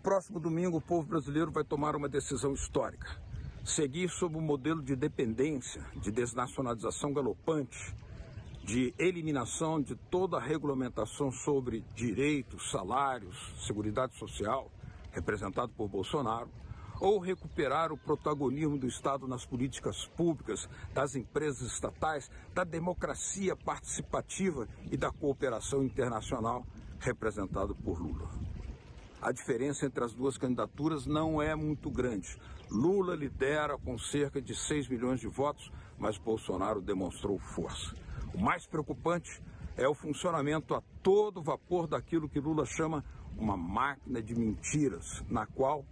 próximo domingo, o povo brasileiro vai tomar uma decisão histórica. Seguir sob o modelo de dependência, de desnacionalização galopante, de eliminação de toda a regulamentação sobre direitos, salários, seguridade social, representado por Bolsonaro, ou recuperar o protagonismo do Estado nas políticas públicas, das empresas estatais, da democracia participativa e da cooperação internacional, representado por Lula. A diferença entre as duas candidaturas não é muito grande. Lula lidera com cerca de 6 milhões de votos, mas Bolsonaro demonstrou força. O mais preocupante é o funcionamento a todo vapor daquilo que Lula chama uma máquina de mentiras, na qual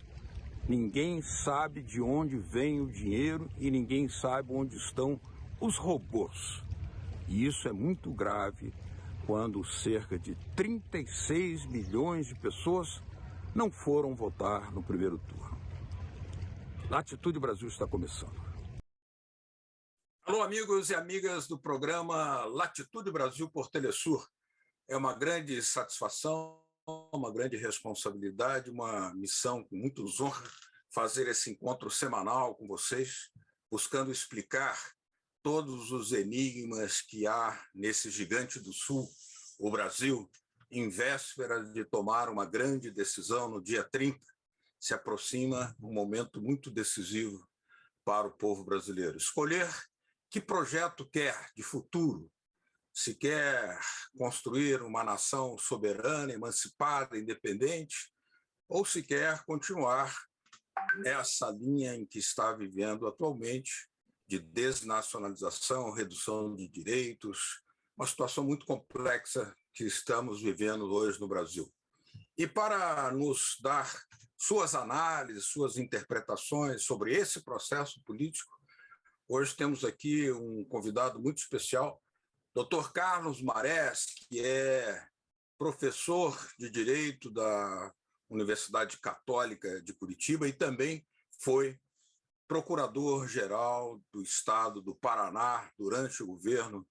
ninguém sabe de onde vem o dinheiro e ninguém sabe onde estão os robôs. E isso é muito grave quando cerca de 36 milhões de pessoas não foram votar no primeiro turno. Latitude Brasil está começando. Alô, amigos e amigas do programa Latitude Brasil por Telesur. É uma grande satisfação, uma grande responsabilidade, uma missão com muita honra fazer esse encontro semanal com vocês, buscando explicar todos os enigmas que há nesse gigante do Sul, o Brasil, em véspera de tomar uma grande decisão no dia 30, se aproxima um momento muito decisivo para o povo brasileiro. Escolher que projeto quer de futuro, se quer construir uma nação soberana, emancipada, independente, ou se quer continuar nessa linha em que está vivendo atualmente, de desnacionalização, redução de direitos, uma situação muito complexa que estamos vivendo hoje no Brasil. E para nos dar suas análises, suas interpretações sobre esse processo político, hoje temos aqui um convidado muito especial, Dr. Carlos Marés, que é professor de Direito da Universidade Católica de Curitiba e também foi procurador-geral do Estado do Paraná durante o governo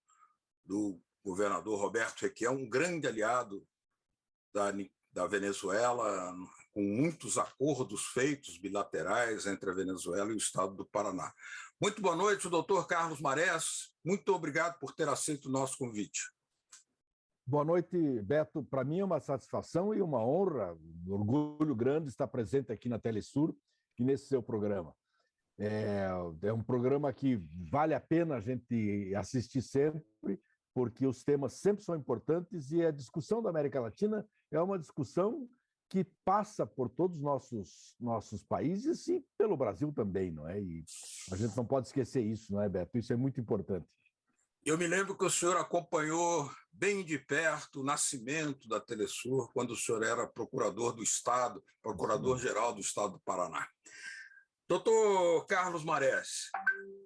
do governador Roberto Requião, um grande aliado da Venezuela, com muitos acordos feitos bilaterais entre a Venezuela e o Estado do Paraná. Muito boa noite, doutor Carlos Marés. Muito obrigado por ter aceito o nosso convite. Boa noite, Beto. Para mim é uma satisfação e uma honra, um orgulho grande estar presente aqui na Telesur e nesse seu programa. É um programa que vale a pena a gente assistir sempre, porque os temas sempre são importantes e a discussão da América Latina é uma discussão que passa por todos os nossos países e pelo Brasil também, não é? E a gente não pode esquecer isso, não é, Beto? Isso é muito importante. Eu me lembro que o senhor acompanhou bem de perto o nascimento da Telesur, quando o senhor era procurador do Estado, procurador-geral do Estado do Paraná. Doutor Carlos Marés,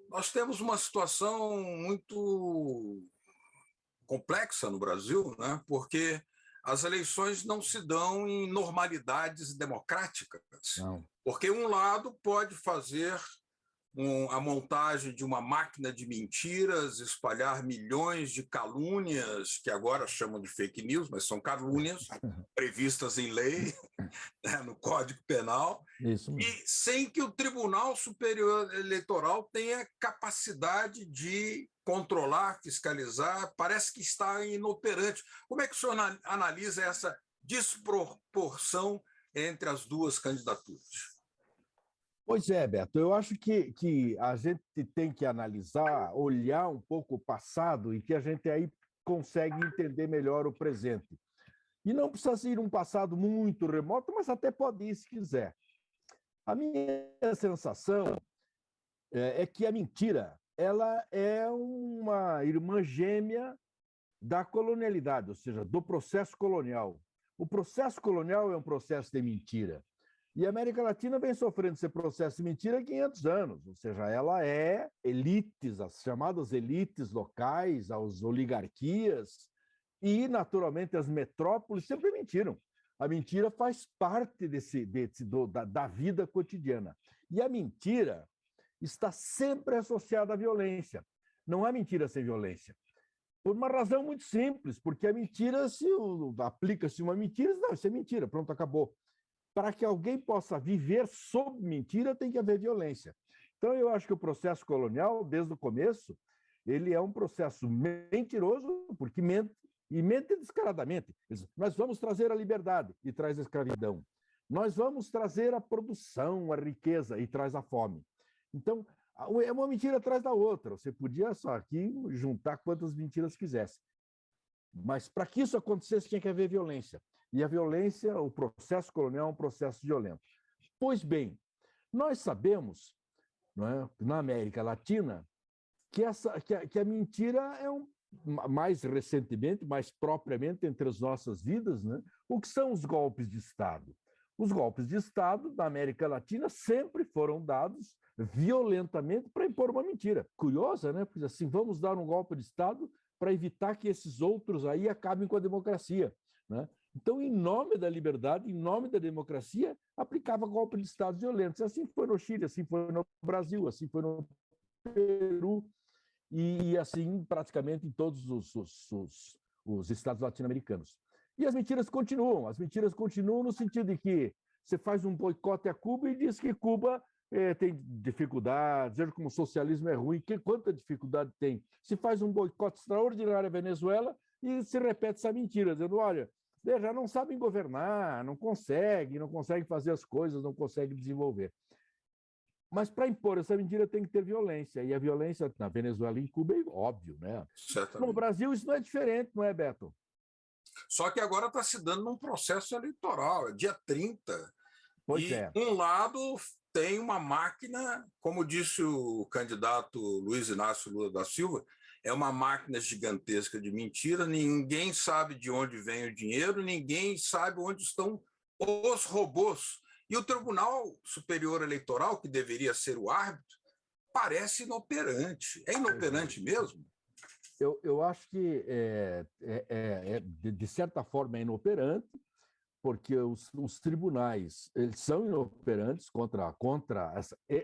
nós temos uma situação muito complexa no Brasil, né? Porque as eleições não se dão em normalidades democráticas. Não. Porque um lado pode fazer a montagem de uma máquina de mentiras, espalhar milhões de calúnias, que agora chamam de fake news, mas são calúnias previstas em lei, né, no Código Penal, Isso mesmo. e sem que o Tribunal Superior Eleitoral tenha capacidade de controlar, fiscalizar, parece que está inoperante. Como é que o senhor analisa essa desproporção entre as duas candidaturas? Pois é, Beto, eu acho que a gente tem que analisar, olhar um pouco o passado e que a gente aí consegue entender melhor o presente. E não precisa ser um passado muito remoto, mas até pode ir se quiser. A minha sensação é que a mentira ela é uma irmã gêmea da colonialidade, ou seja, do processo colonial. O processo colonial é um processo de mentira. E a América Latina vem sofrendo esse processo de mentira há 500 anos, ou seja, ela é elites, as chamadas elites locais, as oligarquias e, naturalmente, as metrópoles sempre mentiram. A mentira faz parte da vida cotidiana. E a mentira está sempre associada à violência. Não há mentira sem violência. Por uma razão muito simples, porque a mentira, se aplica-se uma mentira, não, isso é mentira, pronto, acabou. para que alguém possa viver sob mentira, tem que haver violência. Então, eu acho que o processo colonial, desde o começo, ele é um processo mentiroso, porque mente, e mente descaradamente. Nós vamos trazer a liberdade, e traz a escravidão. Nós vamos trazer a produção, a riqueza, e traz a fome. Então, é uma mentira atrás da outra. Você podia só aqui juntar quantas mentiras quisesse. Mas para que isso acontecesse, tinha que haver violência. E a violência, o processo colonial é um processo violento. Pois bem, nós sabemos, não é, na América Latina, que a mentira é mais recentemente, mais propriamente entre as nossas vidas, né? O que são os golpes de Estado? Os golpes de Estado na América Latina sempre foram dados violentamente para impor uma mentira. Curiosa, né? Porque assim, vamos dar um golpe de Estado para evitar que esses outros aí acabem com a democracia, né? Então, em nome da liberdade, em nome da democracia, aplicava golpe de Estado violentos. Assim foi no Chile, assim foi no Brasil, assim foi no Peru, e assim praticamente em todos os estados latino-americanos. E as mentiras continuam no sentido de que você faz um boicote a Cuba e diz que Cuba tem dificuldades, veja como o socialismo é ruim, quanta dificuldade tem. Se faz um boicote extraordinário à Venezuela e se repete essa mentira, dizendo, olha, já não sabem governar, não conseguem fazer as coisas, não conseguem desenvolver. Mas para impor essa mentira tem que ter violência, e a violência na Venezuela e em Cuba é óbvio, né? Certamente. No Brasil isso não é diferente, não é, Beto? Só que agora está se dando num processo eleitoral, é dia 30. Pois é. Um lado tem uma máquina, como disse o candidato Luiz Inácio Lula da Silva, é uma máquina gigantesca de mentira, ninguém sabe de onde vem o dinheiro, ninguém sabe onde estão os robôs. E o Tribunal Superior Eleitoral, que deveria ser o árbitro, parece inoperante. É inoperante mesmo? Eu acho que, de certa forma, é inoperante, porque os tribunais eles são inoperantes contra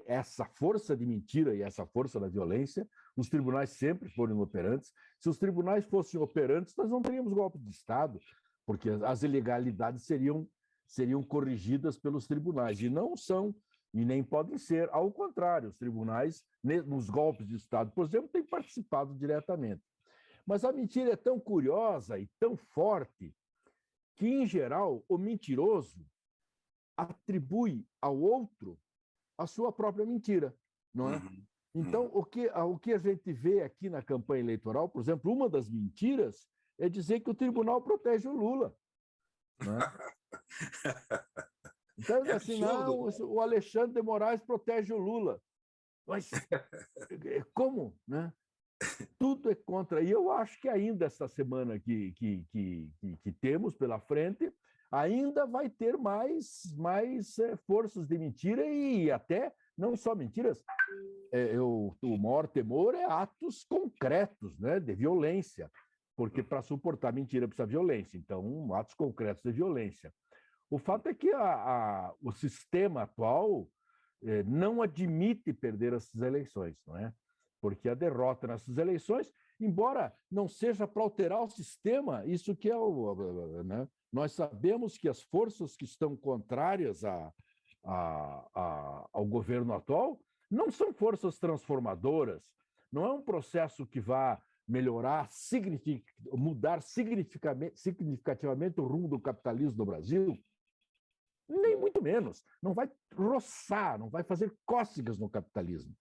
essa força de mentira e essa força da violência. Os tribunais sempre foram inoperantes. Se os tribunais fossem operantes, nós não teríamos golpe de Estado, porque as ilegalidades seriam corrigidas pelos tribunais, e não são, e nem podem ser. Ao contrário, os tribunais, nos golpes de Estado, por exemplo, têm participado diretamente. Mas a mentira é tão curiosa e tão forte que, em geral, o mentiroso atribui ao outro a sua própria mentira, não é? Então, o que a gente vê aqui na campanha eleitoral, por exemplo, uma das mentiras é dizer que o tribunal protege o Lula, não é? Então, assim, não, o Alexandre de Moraes protege o Lula. Mas como, né? Tudo é contra. E eu acho que ainda esta semana que temos pela frente, ainda vai ter mais forças de mentira, e até não só mentiras. O maior temor é atos concretos, né, de violência, porque para suportar mentira precisa violência. Então, atos concretos de violência. O fato é que o sistema atual não admite perder essas eleições, não é? Porque a derrota nessas eleições, embora não seja para alterar o sistema, isso que é né? Nós sabemos que as forças que estão contrárias ao governo atual não são forças transformadoras, não é um processo que vá melhorar, mudar significativamente o rumo do capitalismo no Brasil, nem muito menos. Não vai roçar, não vai fazer cócegas no capitalismo.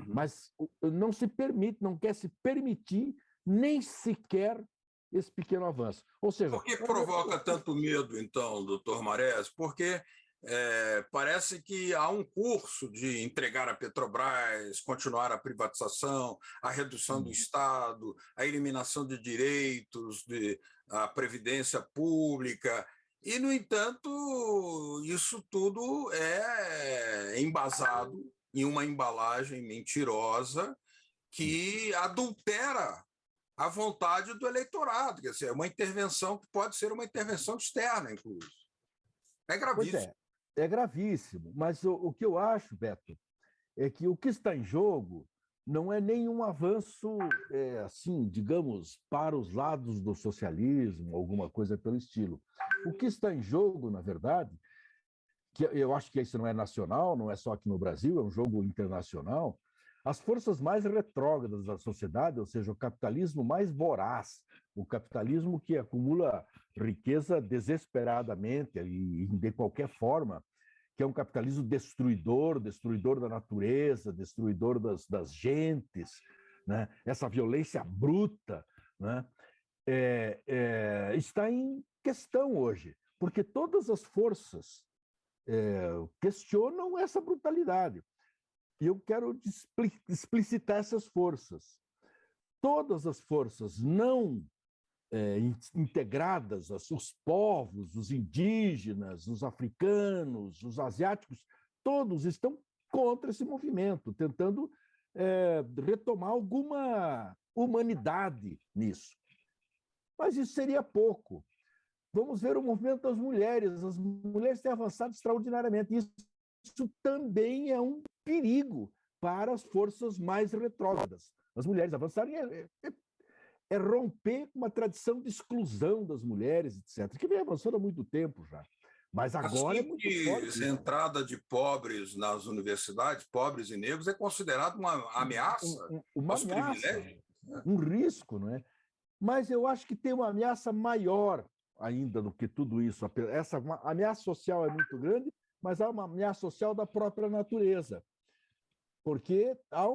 Mas não se permite, não quer se permitir nem sequer esse pequeno avanço. Ou seja, por que provoca tanto medo, então, doutor Marés? Porque parece que há um curso de entregar a Petrobras, continuar a privatização, a redução do Estado, a eliminação de direitos, a previdência pública. E, no entanto, isso tudo é embasado em uma embalagem mentirosa que adultera a vontade do eleitorado. Quer dizer, é uma intervenção que pode ser uma intervenção externa, inclusive. É gravíssimo. Pois é gravíssimo. Mas o que eu acho, Beto, é que o que está em jogo não é nenhum avanço, assim, digamos, para os lados do socialismo, alguma coisa pelo estilo. O que está em jogo, na verdade, que eu acho que isso não é nacional, não é só aqui no Brasil, é um jogo internacional, as forças mais retrógradas da sociedade, ou seja, o capitalismo mais voraz, o capitalismo que acumula riqueza desesperadamente e de qualquer forma, que é um capitalismo destruidor, destruidor da natureza, destruidor das gentes, né? Essa violência bruta, né? Está em questão hoje, porque todas as forças questionam essa brutalidade. E eu quero explicitar essas forças. Todas as forças não integradas, os povos, os indígenas, os africanos, os asiáticos, todos estão contra esse movimento, tentando retomar alguma humanidade nisso. Mas isso seria pouco. Vamos ver o movimento das mulheres. As mulheres têm avançado extraordinariamente. Isso também é um perigo para as forças mais retrógradas. As mulheres avançarem é romper uma tradição de exclusão das mulheres, etc., que vem avançando há muito tempo já. Mas agora é muito forte. A entrada de pobres nas universidades, pobres e negros, é considerado uma ameaça uma aos ameaça, privilégios. Um risco, não é? Mas eu acho que tem uma ameaça maior ainda do que tudo isso. Essa ameaça social é muito grande, mas há uma ameaça social da própria natureza. Porque há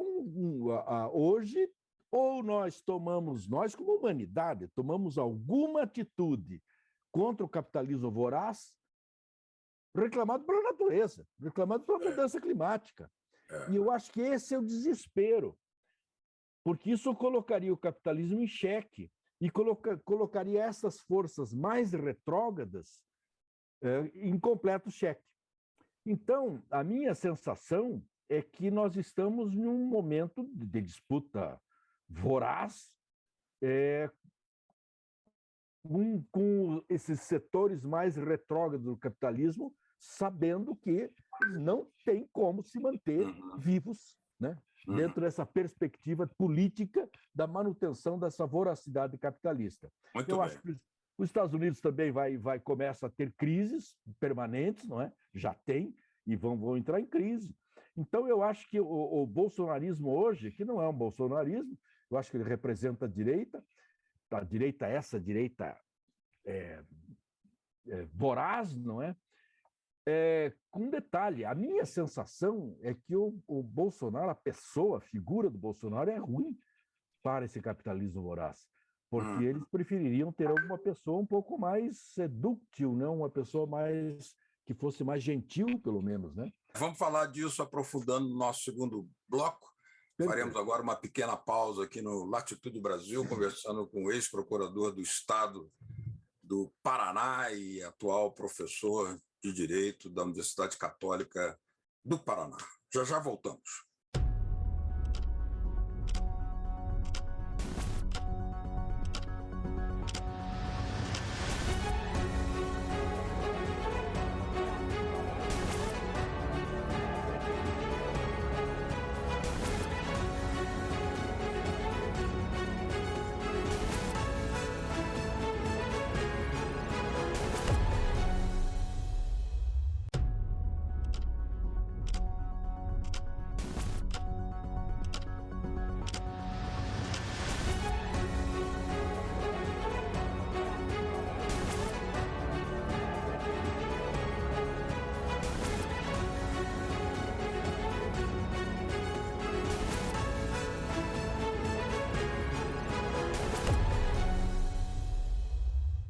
hoje, ou nós como humanidade, tomamos alguma atitude contra o capitalismo voraz, reclamado pela natureza, reclamado pela mudança climática. E eu acho que esse é o desespero, porque isso colocaria o capitalismo em xeque e colocaria essas forças mais retrógradas em completo xeque. Então, a minha sensação é que nós estamos em um momento de disputa voraz com esses setores mais retrógrados do capitalismo, sabendo que não tem como se manter vivos, né? Dentro dessa perspectiva política da manutenção dessa voracidade capitalista. Eu acho que os Estados Unidos também começa a ter crises permanentes, não é? Já tem, e vão entrar em crise. Então, eu acho que o bolsonarismo hoje, que não é um bolsonarismo, eu acho que ele representa a direita, essa direita voraz, não é? Com um detalhe, a minha sensação é que o Bolsonaro, a figura do Bolsonaro é ruim para esse capitalismo voraz, porque eles prefeririam ter alguma pessoa um pouco mais dúctil, né? Uma pessoa que fosse mais gentil, pelo menos, né? Vamos falar disso aprofundando no nosso segundo bloco. Faremos agora uma pequena pausa aqui no Latitude Brasil, conversando com o ex-procurador do Estado do Paraná e atual professor de Direito da Universidade Católica do Paraná. Já voltamos.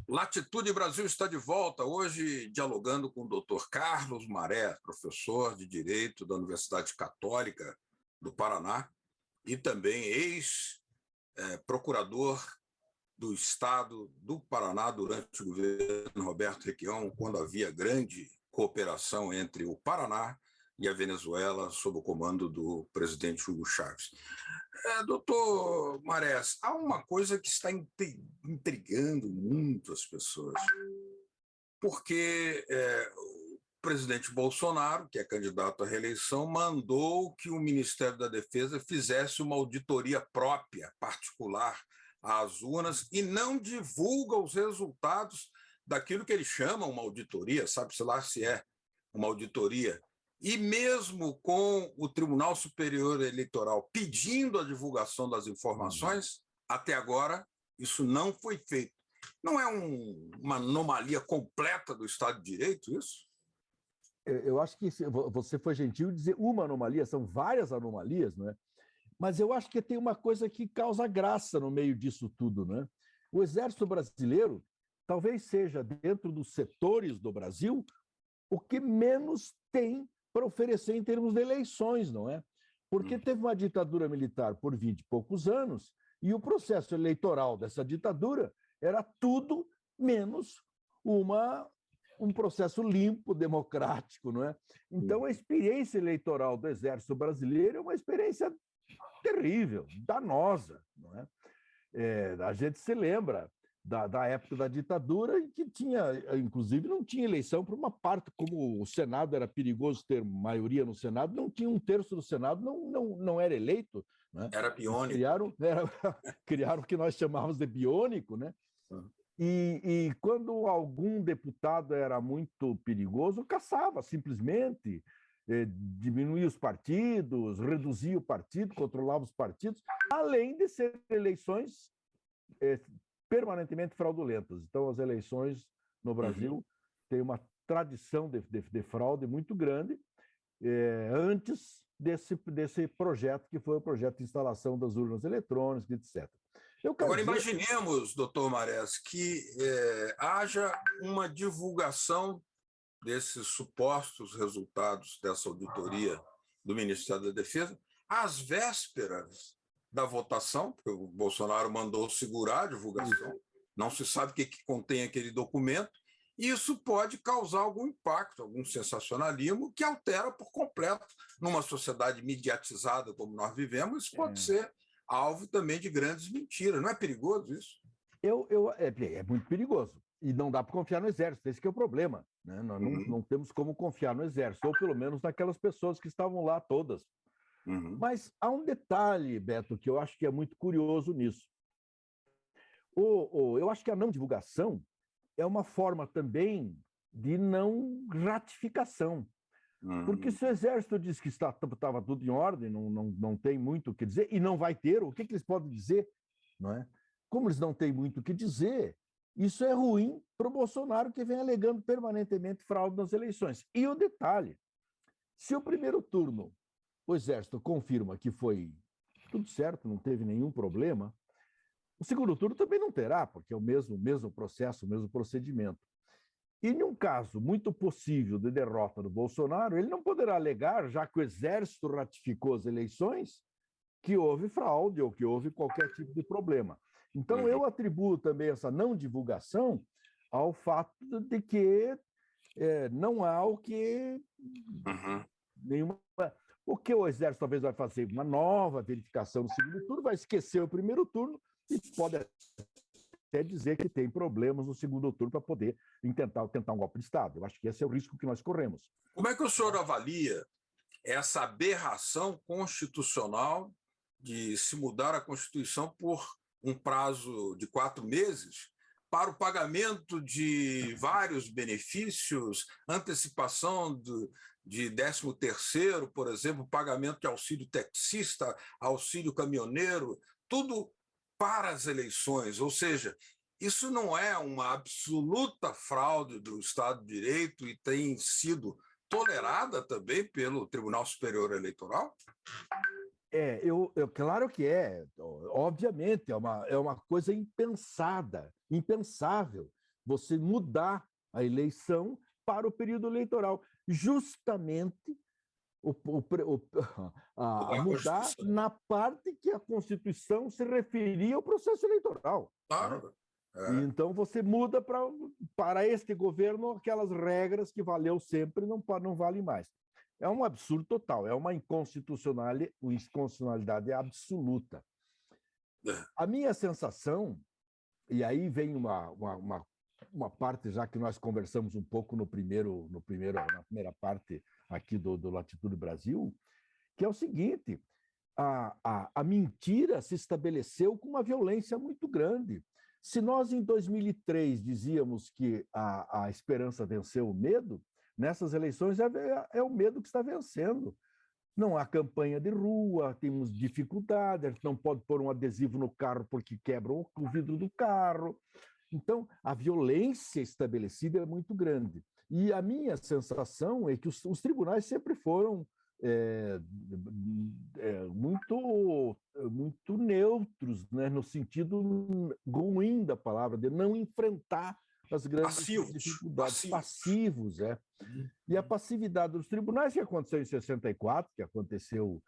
Latitude Brasil está de volta, hoje dialogando com o Dr. Carlos Maré, professor de Direito da Universidade Católica do Paraná e também ex-procurador do Estado do Paraná durante o governo Roberto Requião, quando havia grande cooperação entre o Paraná e a Venezuela, sob o comando do presidente Hugo Chávez. Doutor Marés, há uma coisa que está intrigando muito as pessoas, porque o presidente Bolsonaro, que é candidato à reeleição, mandou que o Ministério da Defesa fizesse uma auditoria própria, particular, às urnas, e não divulga os resultados daquilo que ele chama uma auditoria, sabe-se lá se é uma auditoria, e mesmo com o Tribunal Superior Eleitoral pedindo a divulgação das informações, até agora isso não foi feito. Não é uma anomalia completa do Estado de Direito isso? Eu acho que você foi gentil de dizer uma anomalia, são várias anomalias, não é? Mas eu acho que tem uma coisa que causa graça no meio disso tudo, né? O Exército Brasileiro talvez seja, dentro dos setores do Brasil, o que menos tem para oferecer em termos de eleições, não é? Porque teve uma ditadura militar por 20 e poucos anos e o processo eleitoral dessa ditadura era tudo menos um processo limpo, democrático, não é? Então, a experiência eleitoral do Exército Brasileiro é uma experiência terrível, danosa, não é? A gente se lembra da época da ditadura em que inclusive, não tinha eleição para uma parte, como o Senado era perigoso ter maioria no Senado, não tinha um terço do Senado, não era eleito. Né? Era biônico. Criaram o que nós chamávamos de biônico, né? E quando algum deputado era muito perigoso, caçava simplesmente, diminuía os partidos, reduzia o partido, controlava os partidos, além de ser eleições permanentemente fraudulentas. Então, as eleições no Brasil têm uma tradição de fraude muito grande, antes desse projeto, que foi o projeto de instalação das urnas eletrônicas, etc. Agora, imaginemos, doutor Marés, que haja uma divulgação desses supostos resultados dessa auditoria do Ministério da Defesa às vésperas da votação, porque o Bolsonaro mandou segurar a divulgação, não se sabe o que contém aquele documento, e isso pode causar algum impacto, algum sensacionalismo que altera por completo. Numa sociedade mediatizada como nós vivemos, isso pode ser alvo também de grandes mentiras. Não é perigoso isso? É muito perigoso. E não dá para confiar no Exército, esse que é o problema. Né? Nós não temos como confiar no Exército, ou pelo menos naquelas pessoas que estavam lá todas. Mas há um detalhe, Beto, que eu acho que é muito curioso nisso. Eu acho que a não divulgação é uma forma também de não ratificação. Porque se o Exército diz que estava tudo em ordem, não tem muito o que dizer, e não vai ter, o que eles podem dizer? Não é? Como eles não têm muito o que dizer, isso é ruim para o Bolsonaro, que vem alegando permanentemente fraude nas eleições. E o detalhe, se o primeiro turno o Exército confirma que foi tudo certo, não teve nenhum problema, o segundo turno também não terá, porque é o mesmo processo, o mesmo procedimento. E, em um caso muito possível de derrota do Bolsonaro, ele não poderá alegar, já que o Exército ratificou as eleições, que houve fraude ou que houve qualquer tipo de problema. Então, eu atribuo também essa não divulgação ao fato de que não há o que nenhuma... O que o Exército talvez vai fazer? Uma nova verificação no segundo turno, vai esquecer o primeiro turno e pode até dizer que tem problemas no segundo turno para poder tentar um golpe de Estado. Eu acho que esse é o risco que nós corremos. Como é que o senhor avalia essa aberração constitucional de se mudar a Constituição por um prazo de 4 meses para o pagamento de vários benefícios, antecipação de 13º, por exemplo, pagamento de auxílio taxista, auxílio caminhoneiro, tudo para as eleições? Ou seja, isso não é uma absoluta fraude do Estado de Direito e tem sido tolerada também pelo Tribunal Superior Eleitoral? Claro que é. Obviamente, é uma coisa impensável você mudar a eleição para o período eleitoral. Justamente mudar na parte que a Constituição se referia ao processo eleitoral. Claro. Né? Então, você muda para este governo aquelas regras que valeu sempre não valem mais. É um absurdo total, é uma inconstitucionalidade absoluta. A minha sensação, e aí vem uma parte já que nós conversamos um pouco na primeira parte aqui do Latitude Brasil, que é o seguinte: a mentira se estabeleceu com uma violência muito grande. Se nós, em 2003, dizíamos que a esperança venceu o medo, nessas eleições é o medo que está vencendo. Não há campanha de rua, temos dificuldade, a gente não pode pôr um adesivo no carro porque quebra o vidro do carro. Então, a violência estabelecida é muito grande. E a minha sensação é que os tribunais sempre foram muito neutros, né, no sentido ruim da palavra, de não enfrentar as grandes dificuldades. Passivos. E a passividade dos tribunais, que aconteceu em 64, que aconteceu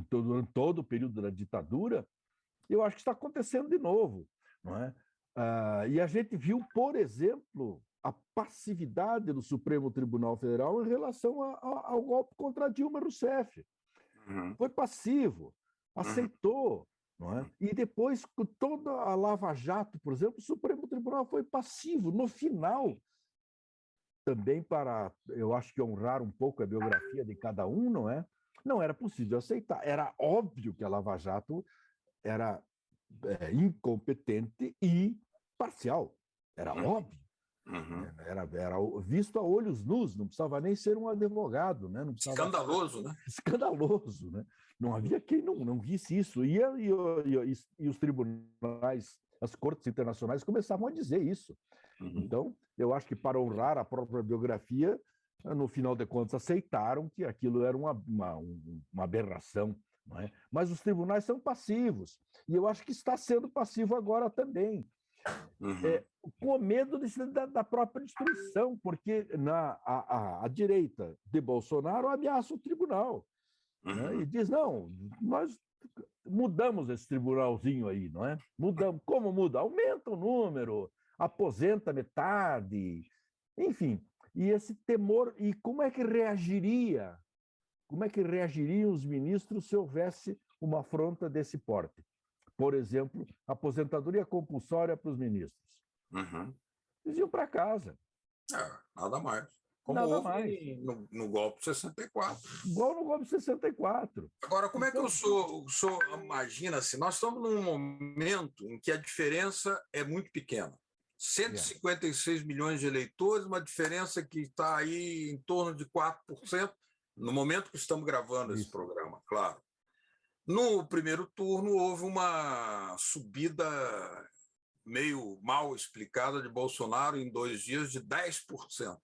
durante todo o período da ditadura, eu acho que está acontecendo de novo. Não é? E a gente viu, por exemplo, a passividade do Supremo Tribunal Federal em relação ao golpe contra Dilma Rousseff. Foi passivo, aceitou. Não é? E depois, com toda a Lava Jato, por exemplo, o Supremo Tribunal foi passivo. No final, também para, eu acho que honrar um pouco a biografia de cada um, não é? Não era possível aceitar. Era óbvio que a Lava Jato era incompetente e parcial. Era óbvio. Era visto a olhos nus, não precisava nem ser um advogado. Né? Não precisava... Escandaloso, né? Escandaloso, né? Não havia quem não visse isso. E os tribunais, as cortes internacionais começavam a dizer isso. Então, eu acho que para honrar a própria biografia, no final de contas, aceitaram que aquilo era uma aberração. Não é? Mas os tribunais são passivos. E eu acho que está sendo passivo agora também. Com medo da própria destruição, porque a direita de Bolsonaro ameaça o tribunal. Né? E diz, não, nós mudamos esse tribunalzinho aí, não é? Mudamos. Como muda? Aumenta o número, aposenta metade, enfim. E esse temor, e como é que reagiriam os ministros se houvesse uma afronta desse porte? Por exemplo, aposentadoria compulsória para os ministros. Eles iam para casa. Nada mais. Como Nada houve mais. No golpe de 64. Igual no golpe de 64. Agora, como é que o senhor imagina assim? Nós estamos num momento em que a diferença é muito pequena. 156 milhões de eleitores, uma diferença que está aí em torno de 4%, no momento que estamos gravando esse programa, claro. No primeiro turno, houve uma subida meio mal explicada de Bolsonaro em 2 dias de 10%.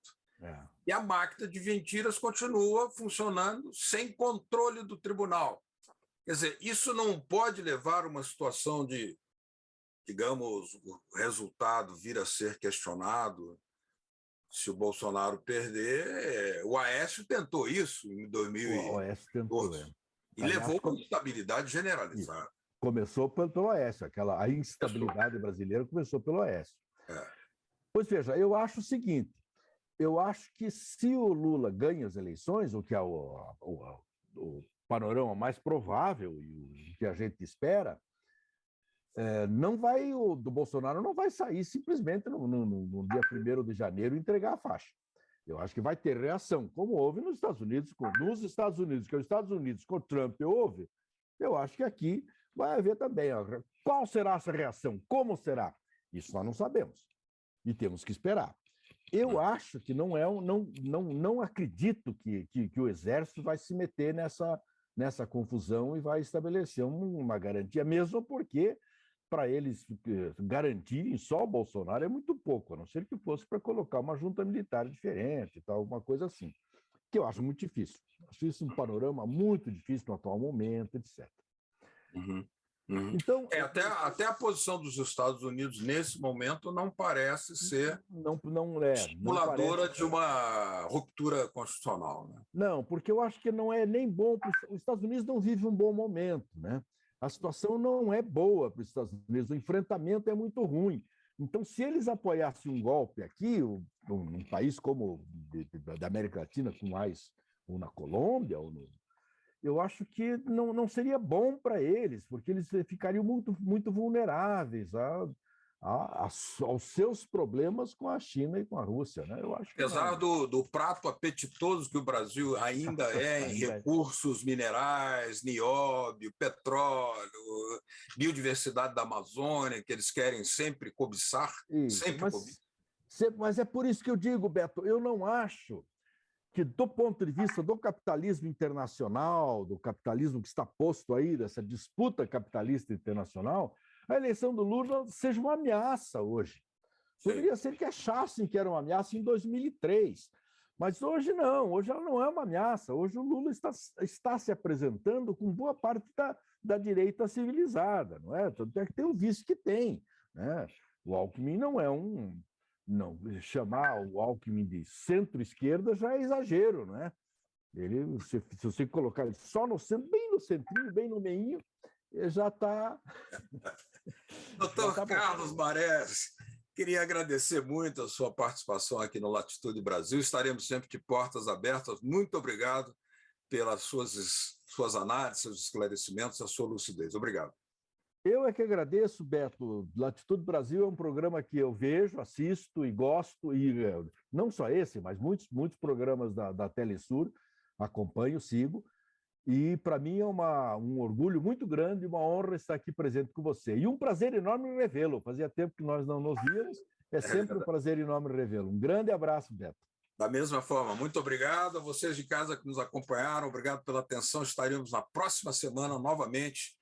E a máquina de mentiras continua funcionando sem controle do tribunal. Quer dizer, isso não pode levar a uma situação de, digamos, o resultado vir a ser questionado. Se o Bolsonaro perder, o Aécio tentou isso em 2012. O Aécio tentou, E levou a uma instabilidade generalizada. Começou pelo Aécio, a instabilidade brasileira começou pelo Aécio. Pois veja, eu acho o seguinte, eu acho que se o Lula ganha as eleições, o que é o panorama mais provável e o que a gente espera, o do Bolsonaro não vai sair simplesmente no dia 1º de janeiro e entregar a faixa. Eu acho que vai ter reação, como houve nos Estados Unidos, que é os Estados Unidos com Trump houve, eu acho que aqui vai haver também. Qual será essa reação? Como será? Isso nós não sabemos. E temos que esperar. Eu acho que não acredito que o Exército vai se meter nessa confusão e vai estabelecer uma garantia, mesmo porque para eles garantirem só o Bolsonaro é muito pouco, a não ser que fosse para colocar uma junta militar diferente, tal, alguma coisa assim, que eu acho muito difícil. Acho isso um panorama muito difícil no atual momento, etc. Então, até a posição dos Estados Unidos nesse momento não parece ser estimuladora de uma ruptura constitucional. Né? Não, porque eu acho que não é nem bom. Os Estados Unidos não vivem um bom momento. Né? A situação não é boa para os Estados Unidos, o enfrentamento é muito ruim. Então, se eles apoiassem um golpe aqui, um país como da América Latina, ou na Colômbia, eu acho que não seria bom para eles, porque eles ficariam muito, muito vulneráveis aos seus problemas com a China e com a Rússia. Né? Eu acho que apesar do prato apetitoso que o Brasil ainda é em recursos minerais, nióbio, petróleo, biodiversidade da Amazônia, que eles querem sempre cobiçar, Mas é por isso que eu digo, Beto, eu não acho que, do ponto de vista do capitalismo internacional, do capitalismo que está posto aí, dessa disputa capitalista internacional, a eleição do Lula seja uma ameaça hoje. Poderia ser que achassem que era uma ameaça em 2003, mas hoje não, hoje ela não é uma ameaça. Hoje o Lula está se apresentando com boa parte da direita civilizada, não é? Tanto é que tem o vício que tem, né? O Alckmin não é um... Não, chamar o Alckmin de centro-esquerda já é exagero, não é? Ele, se você colocar ele só no centro, bem no centrinho, bem no meinho, já está... Doutor Carlos Marés, queria agradecer muito a sua participação aqui no Latitude Brasil. Estaremos sempre de portas abertas. Muito obrigado pelas suas análises, seus esclarecimentos, a sua lucidez. Obrigado. Eu é que agradeço, Beto. Latitude Brasil é um programa que eu vejo, assisto e gosto, e não só esse, mas muitos programas da Telesur, acompanho, sigo, e para mim é um orgulho muito grande, uma honra estar aqui presente com você. E um prazer enorme revê-lo. Fazia tempo que nós não nos víamos, é sempre um prazer enorme revê-lo. Um grande abraço, Beto. Da mesma forma, muito obrigado a vocês de casa que nos acompanharam, obrigado pela atenção. Estaremos na próxima semana novamente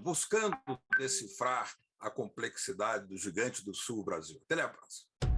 buscando decifrar a complexidade do gigante do Sul, Brasil. Até a próxima.